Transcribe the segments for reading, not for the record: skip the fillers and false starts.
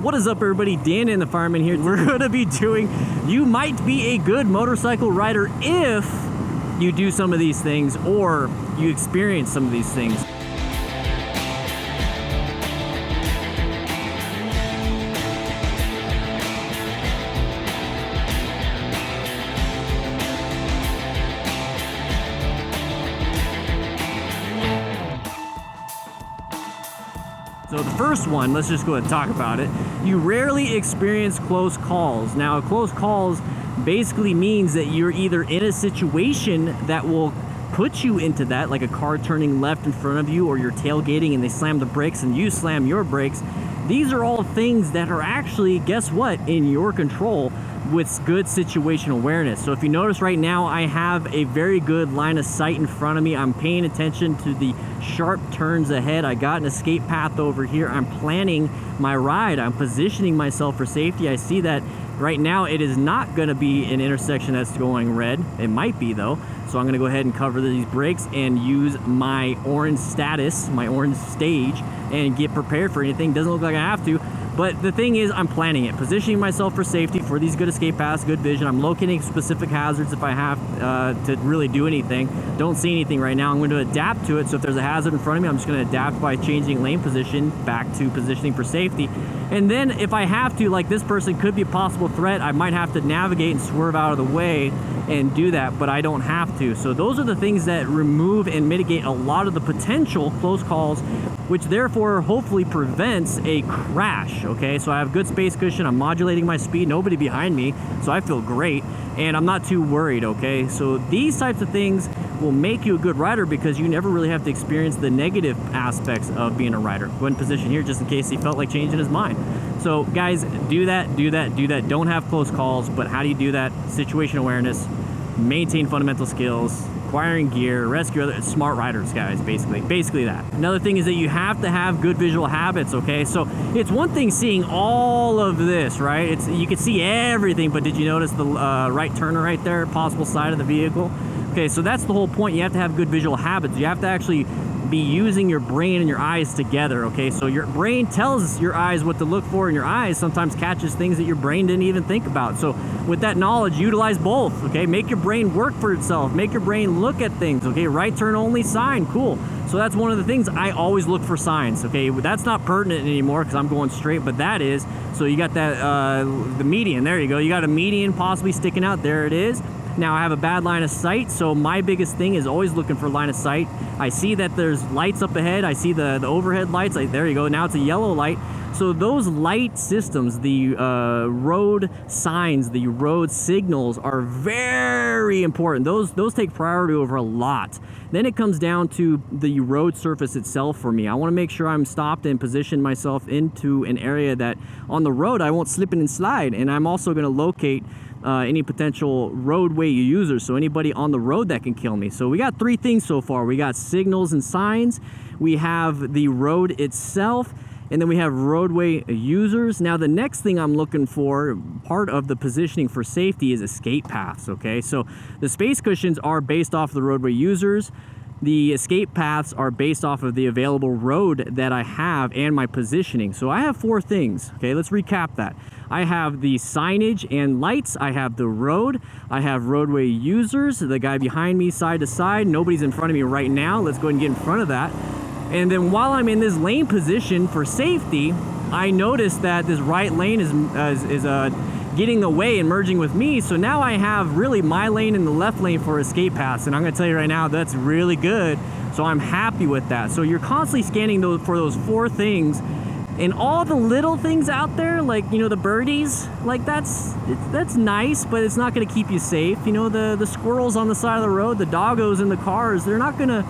What is up, everybody? Dan and the Fireman here. We're going to be doing, you might be a good motorcycle rider if you do some of these things or you experience some of these things. So the first one, let's just go ahead and talk about it. You rarely experience close calls. Now, close calls basically means that you're either in a situation that will put you into that, like a car turning left in front of you, or you're tailgating and they slam the brakes and you slam your brakes. These are all things that are actually, guess what, in your control with good situational awareness. So if you notice right now, I have a very good line of sight in front of me. I'm paying attention to the sharp turns ahead. I got an escape path over here. I'm planning my ride. I'm positioning myself for safety. I see that right now it is not going to be an intersection that's going red. It might be though. So I'm going to go ahead and cover these brakes and use my orange status, my orange stage, and get prepared for anything. Doesn't look like I have to. But the thing is, I'm planning it, positioning myself for safety for these good escape paths, good vision. I'm locating specific hazards if I have to really do anything. Don't see anything right now. I'm going to adapt to it. So if there's a hazard in front of me, I'm just going to adapt by changing lane position back to positioning for safety. And then if I have to, like this person could be a possible threat, I might have to navigate and swerve out of the way and do that, but I don't have to. So those are the things that remove and mitigate a lot of the potential close calls, which therefore hopefully prevents a crash. Okay, so I have good space cushion, I'm modulating my speed, nobody behind me, so I feel great, and I'm not too worried. Okay, so these types of things will make you a good rider because you never really have to experience the negative aspects of being a rider. Go ahead and position here just in case he felt like changing his mind. So guys, do that. Don't have close calls, but how do you do that? Situation awareness, maintain fundamental skills, acquiring gear, rescue other smart riders, guys, basically that. Another thing is that you have to have good visual habits. Okay, so it's one thing seeing all of this, right? You can see everything, but did you notice the right turner right there, possible side of the vehicle? Okay, so that's the whole point. You have to have good visual habits. You have to actually be using your brain and your eyes together. Okay, so your brain tells your eyes what to look for, and your eyes sometimes catches things that your brain didn't even think about. So with that knowledge, utilize both. Okay, make your brain work for itself, make your brain look at things. Okay, right turn only sign, cool. So that's one of the things. I always look for signs. Okay, that's not pertinent anymore because I'm going straight, but that is. So you got that the median, there you go, you got a median possibly sticking out, there it is. Now I have a bad line of sight, so my biggest thing is always looking for line of sight. I see that there's lights up ahead. I see the overhead lights. There you go. Now it's a yellow light. So those light systems, the road signs, the road signals are very important. Those take priority over a lot. Then it comes down to the road surface itself for me. I want to make sure I'm stopped and position myself into an area that on the road I won't slip and slide. And I'm also going to locate any potential roadway users, so anybody on the road that can kill me. So we got three things so far. We got signals and signs, we have the road itself, and then we have roadway users. Now the next thing I'm looking for, part of the positioning for safety, is escape paths. Okay, so the space cushions are based off the roadway users. The escape paths are based off of the available road that I have and my positioning. So I have four things. Okay, let's recap that. I have the signage and lights, I have the road, I have roadway users, the guy behind me side to side, nobody's in front of me right now, let's go ahead and get in front of that. And then while I'm in this lane position for safety, I notice that this right lane is getting away and merging with me, so now I have really my lane and the left lane for escape paths, and I'm going to tell you right now, that's really good, so I'm happy with that. So you're constantly scanning for those four things. And all the little things out there, like, you know, the birdies, like that's nice, but it's not going to keep you safe. You know, the squirrels on the side of the road, the doggos in the cars, they're not gonna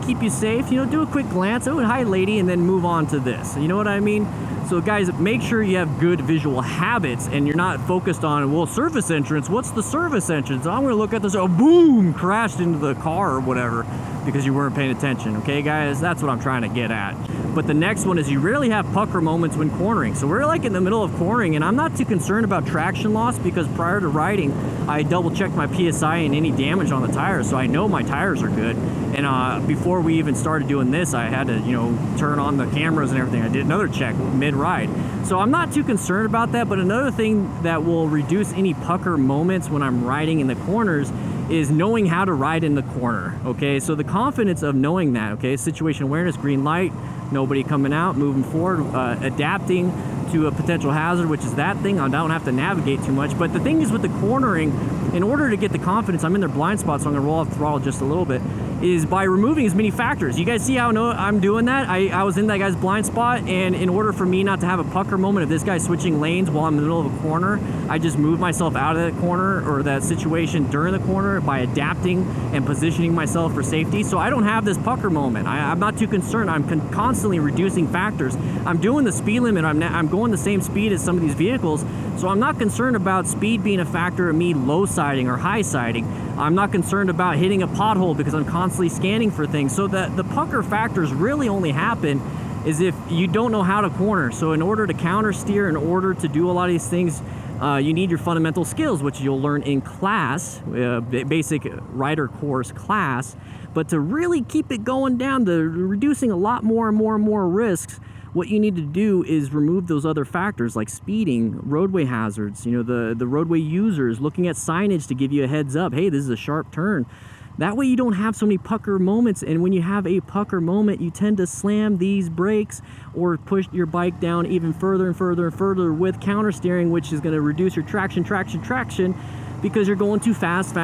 keep you safe. You know, do a quick glance, oh, hi lady, and then move on to this. You know what I mean? So guys, make sure you have good visual habits and you're not focused on, well, surface entrance, what's the surface entrance? I'm gonna look at this, oh, boom, crashed into the car or whatever because you weren't paying attention. Okay guys, that's what I'm trying to get at. But the next one is you rarely have pucker moments when cornering. So we're like in the middle of cornering, and I'm not too concerned about traction loss because prior to riding, I double checked my PSI and any damage on the tires, so I know my tires are good. And before we even started doing this, I had to, turn on the cameras and everything. I did another check mid-ride. So I'm not too concerned about that, but another thing that will reduce any pucker moments when I'm riding in the corners is knowing how to ride in the corner, okay? So the confidence of knowing that, okay? Situation awareness, green light, nobody coming out, moving forward, adapting to a potential hazard, which is that thing. I don't have to navigate too much. But the thing is with the cornering, in order to get the confidence, I'm in their blind spot, so I'm gonna roll off the throttle just a little bit, is by removing as many factors. You guys see how I'm doing that? I was in that guy's blind spot, and in order for me not to have a pucker moment, if this guy's switching lanes while I'm in the middle of a corner, I just move myself out of that corner or that situation during the corner by adapting and positioning myself for safety. So I don't have this pucker moment. I'm not too concerned. I'm constantly reducing factors. I'm doing the speed limit. I'm going the same speed as some of these vehicles, so I'm not concerned about speed being a factor of me low siding or high siding. I'm not concerned about hitting a pothole because I'm constantly scanning for things. So that the pucker factors really only happen is if you don't know how to corner. So in order to counter steer, in order to do a lot of these things, you need your fundamental skills, which you'll learn in class, basic rider course class. But to really keep it going down, to reducing a lot more and more and more risks, what you need to do is remove those other factors like speeding, roadway hazards, the roadway users, looking at signage to give you a heads up, hey, this is a sharp turn. That way you don't have so many pucker moments, and when you have a pucker moment, you tend to slam these brakes or push your bike down even further and further and further with counter steering, which is going to reduce your traction because you're going too fast.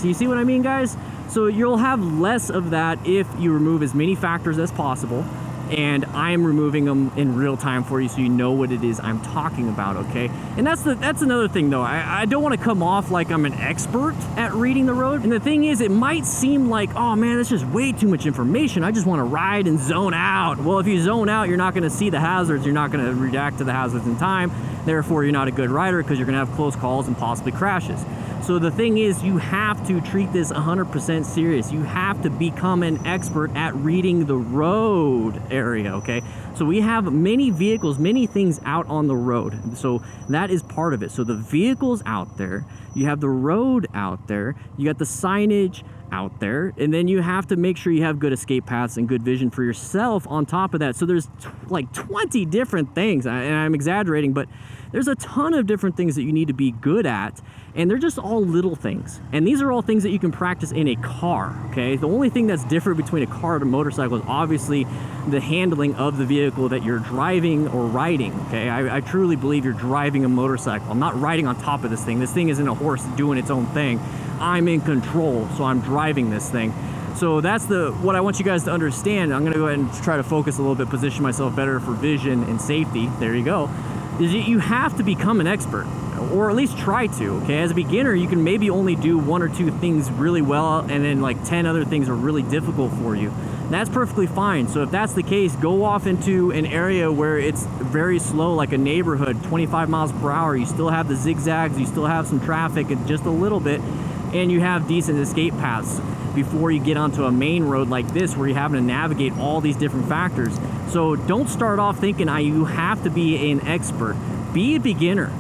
You see what I mean, guys? So you'll have less of that if you remove as many factors as possible. And I'm removing them in real time for you so you know what it is I'm talking about, okay? And that's another thing though. I don't want to come off like I'm an expert at reading the road. And the thing is, it might seem like, oh man, that's just way too much information. I just want to ride and zone out. Well, if you zone out, you're not going to see the hazards. You're not going to react to the hazards in time. Therefore, you're not a good rider because you're going to have close calls and possibly crashes. So the thing is, you have to treat this 100% serious. You have to become an expert at reading the road area, okay? So we have many vehicles, many things out on the road. So that is part of it. So the vehicles out there, you have the road out there, you got the signage out there, and then you have to make sure you have good escape paths and good vision for yourself on top of that. So there's like 20 different things, and I'm exaggerating, but there's a ton of different things that you need to be good at, and they're just all little things. And these are all things that you can practice in a car, okay? The only thing that's different between a car and a motorcycle is obviously the handling of the vehicle that you're driving or riding, okay? I truly believe you're driving a motorcycle. I'm not riding on top of this thing. This thing isn't a horse doing its own thing. I'm in control, so I'm driving this thing. So that's what I want you guys to understand. I'm gonna go ahead and try to focus a little bit, position myself better for vision and safety. There you go. Is you have to become an expert, or at least try to, okay? As a beginner, you can maybe only do 1 or 2 things really well, and then like 10 other things are really difficult for you. That's perfectly fine. So if that's the case, go off into an area where it's very slow, like a neighborhood, 25 miles per hour. You still have the zigzags, you still have some traffic, and just a little bit, and you have decent escape paths before you get onto a main road like this where you're having to navigate all these different factors. So don't start off thinking you have to be an expert. Be a beginner.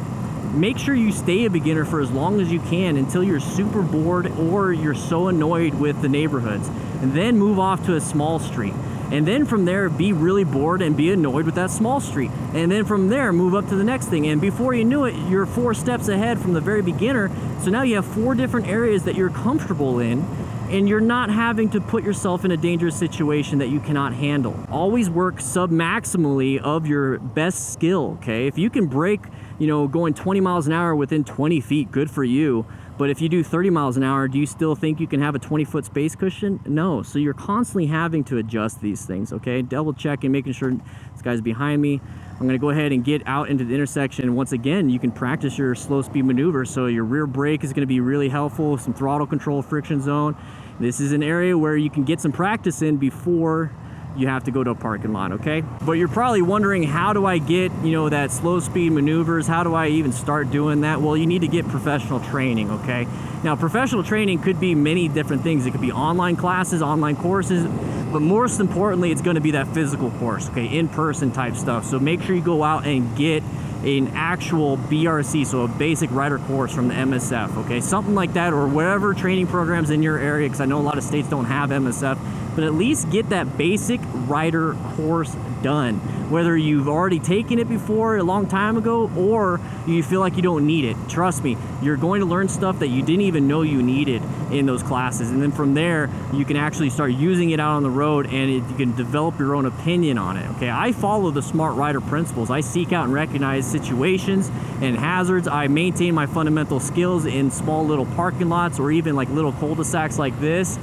Make sure you stay a beginner for as long as you can until you're super bored or you're so annoyed with the neighborhoods, and then move off to a small street. And then from there, be really bored and be annoyed with that small street. And then from there, move up to the next thing. And before you knew it, you're 4 steps ahead from the very beginner. So now you have 4 different areas that you're comfortable in, and you're not having to put yourself in a dangerous situation that you cannot handle. Always work sub-maximally of your best skill, okay? If you can break, going 20 miles an hour within 20 feet, good for you. But if you do 30 miles an hour, do you still think you can have a 20-foot space cushion? No. So you're constantly having to adjust these things, okay? Double checking, making sure this guy's behind me. I'm gonna go ahead and get out into the intersection. Once again, you can practice your slow speed maneuver. So your rear brake is gonna be really helpful, some throttle control, friction zone. This is an area where you can get some practice in before you have to go to a parking lot, okay? But you're probably wondering, how do I get, that slow speed maneuvers? How do I even start doing that? Well, you need to get professional training, okay? Now, professional training could be many different things. It could be online classes, online courses, But most importantly, it's going to be that physical course, okay, in-person type stuff. So make sure you go out and get an actual BRC, so a basic rider course from the MSF, okay, something like that, or whatever training programs in your area, because I know a lot of states don't have MSF, but at least get that basic rider course done, whether you've already taken it before a long time ago or you feel like you don't need it. Trust me, you're going to learn stuff that you didn't even know you needed in those classes, and then from there you can actually start using it out on the road, and you can develop your own opinion on it. Okay, I follow the SMART rider principles. I seek out and recognize situations and hazards. I maintain my fundamental skills in small little parking lots or even like little cul-de-sacs like this.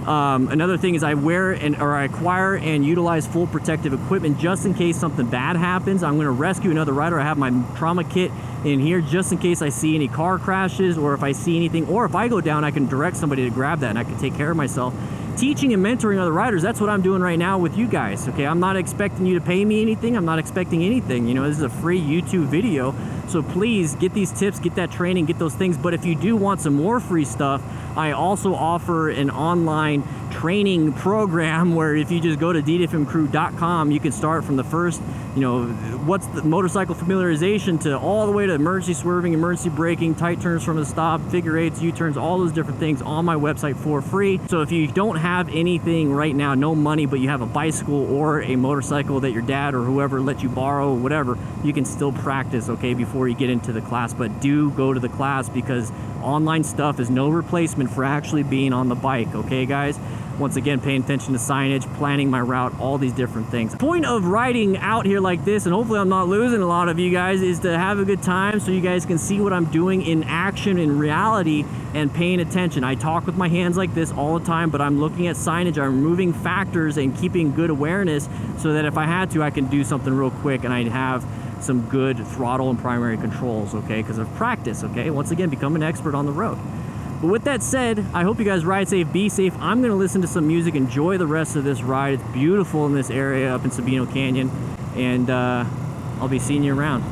Another thing is I acquire and utilize full protective equipment just in case something bad happens. I'm going to rescue another rider. I have my trauma kit in here just in case I see any car crashes, or if I see anything, or if I go down, I can direct somebody to grab that and I can take care of myself. Teaching and mentoring other riders, that's what I'm doing right now with you guys. Okay, I'm not expecting you to pay me anything. I'm not expecting anything. You know, this is a free YouTube video, so please get these tips, get that training, get those things. But if you do want some more free stuff, I also offer an online training program where if you just go to DDFMcrew.com, you can start from the first, you know, what's the motorcycle familiarization to all the way to emergency swerving, emergency braking, tight turns from the stop, figure eights, U-turns, all those different things on my website for free. So if you don't have anything right now, no money, but you have a bicycle or a motorcycle that your dad or whoever let you borrow, whatever, you can still practice, okay, before you get into the class. But do go to the class, because online stuff is no replacement for actually being on the bike, okay, guys? Once again, paying attention to signage, planning my route, all these different things. The point of riding out here like this, and hopefully I'm not losing a lot of you guys, is to have a good time so you guys can see what I'm doing in action, in reality, and paying attention. I talk with my hands like this all the time, but I'm looking at signage, I'm removing factors and keeping good awareness so that if I had to, I can do something real quick and I'd have some good throttle and primary controls, okay, because of practice, okay? Once again, become an expert on the road. But with that said, I hope you guys ride safe, be safe. I'm going to listen to some music, enjoy the rest of this ride. It's beautiful in this area up in Sabino Canyon, and I'll be seeing you around.